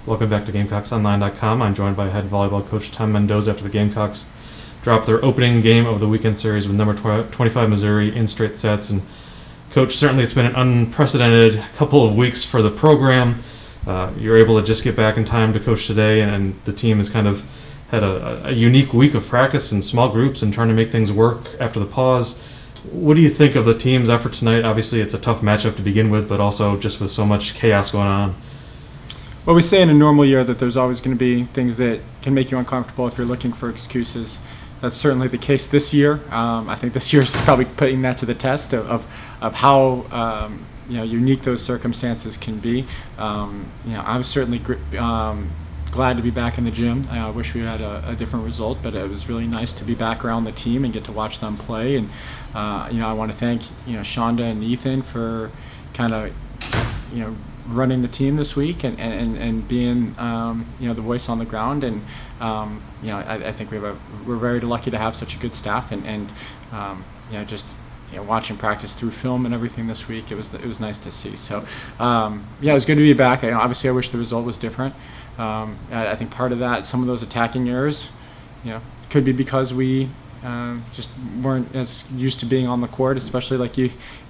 Welcome back to GamecocksOnline.com. I'm joined by head volleyball coach Tom Mendoza after the Gamecocks dropped their opening game of the weekend series with number 25 Missouri in straight sets. And Coach, certainly it's been an unprecedented couple of weeks for the program. You're able to just get back in time to coach today, and the team has kind of had a unique week of practice in small groups and trying to make things work after the pause. What do you think of the team's effort tonight? Obviously, it's a tough matchup to begin with, but also just with so much chaos going on. Well, we say in a normal year that there's always going to be things that can make you uncomfortable if you're looking for excuses. That's certainly the case this year. I think this year is probably putting that to the test of how unique those circumstances can be. I was certainly glad to be back in the gym. I wish we had a different result, but it was really nice to be back around the team and get to watch them play. And I want to thank Shonda and Ethan for kind of running the team this week and being the voice on the ground. And I think we're very lucky to have such a good staff, and watching practice through film and everything this week, it was nice to see. So it was good to be back. Obviously I wish the result was different. I think part of that, some of those attacking errors, could be because we just weren't as used to being on the court, especially like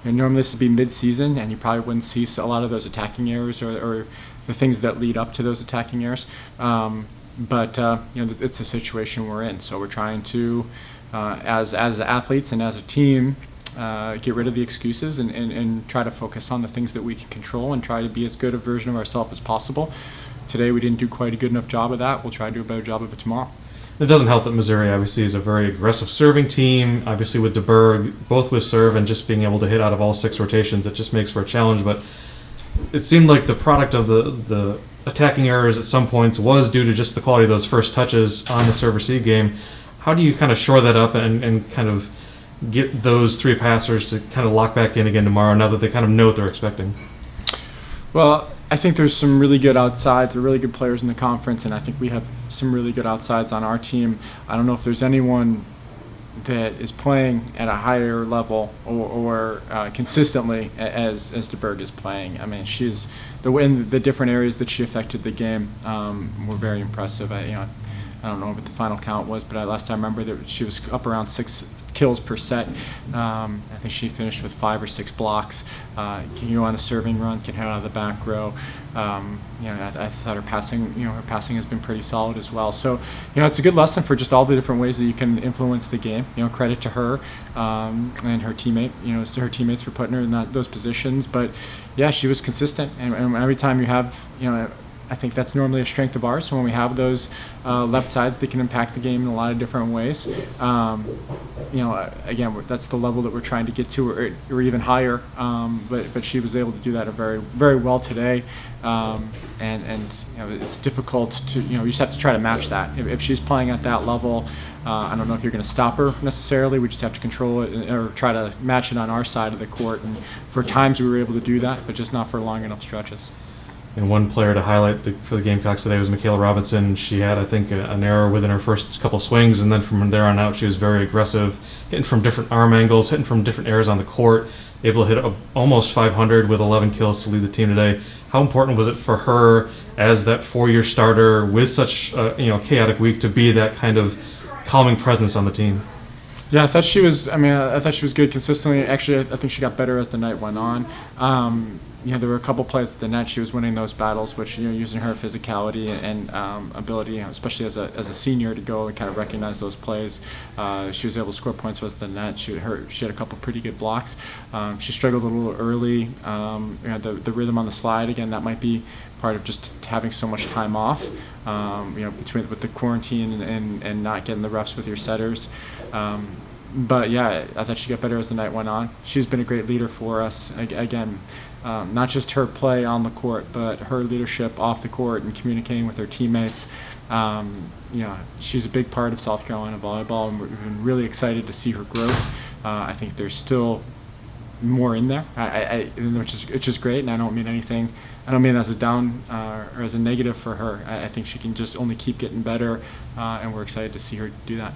normally this would be mid-season, and you probably wouldn't see a lot of those attacking errors or the things that lead up to those attacking errors. But it's a situation we're in, so we're trying to, as athletes and as a team, get rid of the excuses and try to focus on the things that we can control and try to be as good a version of ourselves as possible. Today we didn't do quite a good enough job of that. We'll try to do a better job of it tomorrow. It doesn't help that Missouri obviously is a very aggressive serving team. Obviously with DeBerg, both with serve and just being able to hit out of all 6 rotations, it just makes for a challenge. But it seemed like the product of the attacking errors at some points was due to just the quality of those first touches on the serve-receive game. How do you kind of shore that up and kind of get those 3 passers to kind of lock back in again tomorrow now that they kind of know what they're expecting? Well, I think there's some really good outsides, really good players in the conference, and I think we have some really good outsides on our team. I don't know if there's anyone that is playing at a higher level or consistently as DeBerg is playing. I mean, she's the different areas that she affected the game were very impressive. I don't know what the final count was, but last time I remember that she was up around 6 kills per set. I think she finished with 5 or 6 blocks. Can go on a serving run, can hit out of the back row. I thought her passing has been pretty solid as well. So, it's a good lesson for just all the different ways that you can influence the game. Credit to her and her teammates for putting her in those positions. But yeah, she was consistent, and every time you have, I think that's normally a strength of ours. So when we have those left sides, they can impact the game in a lot of different ways. Again, that's the level that we're trying to get to, or even higher. But she was able to do that very, very well today. It's difficult to, you just have to try to match that. If she's playing at that level, I don't know if you're going to stop her necessarily. We just have to control it or try to match it on our side of the court. And for times we were able to do that, but just not for long enough stretches. And one player to highlight for the Gamecocks today was Michaela Robinson. She had, I think, an error within her first couple swings, and then from there on out, she was very aggressive, hitting from different arm angles, hitting from different areas on the court, able to hit almost 500 with 11 kills to lead the team today. How important was it for her as that 4-year starter with such a chaotic week to be that kind of calming presence on the team? Yeah, I thought she was. I thought she was good consistently. Actually, I think she got better as the night went on. There were a couple plays at the net. She was winning those battles, which using her physicality and ability, especially as a senior, to go and kind of recognize those plays. She was able to score points with the net. She had a couple pretty good blocks. She struggled a little early. The rhythm on the slide again. That might be part of just having so much time off. With the quarantine and not getting the reps with your setters. But yeah, I thought she got better as the night went on. She's been a great leader for us. Again, not just her play on the court, but her leadership off the court and communicating with her teammates. She's a big part of South Carolina volleyball, and we've been really excited to see her growth. I think there's still more in there, which is great, and I don't mean as a down or as a negative for her. I think she can just only keep getting better, and we're excited to see her do that.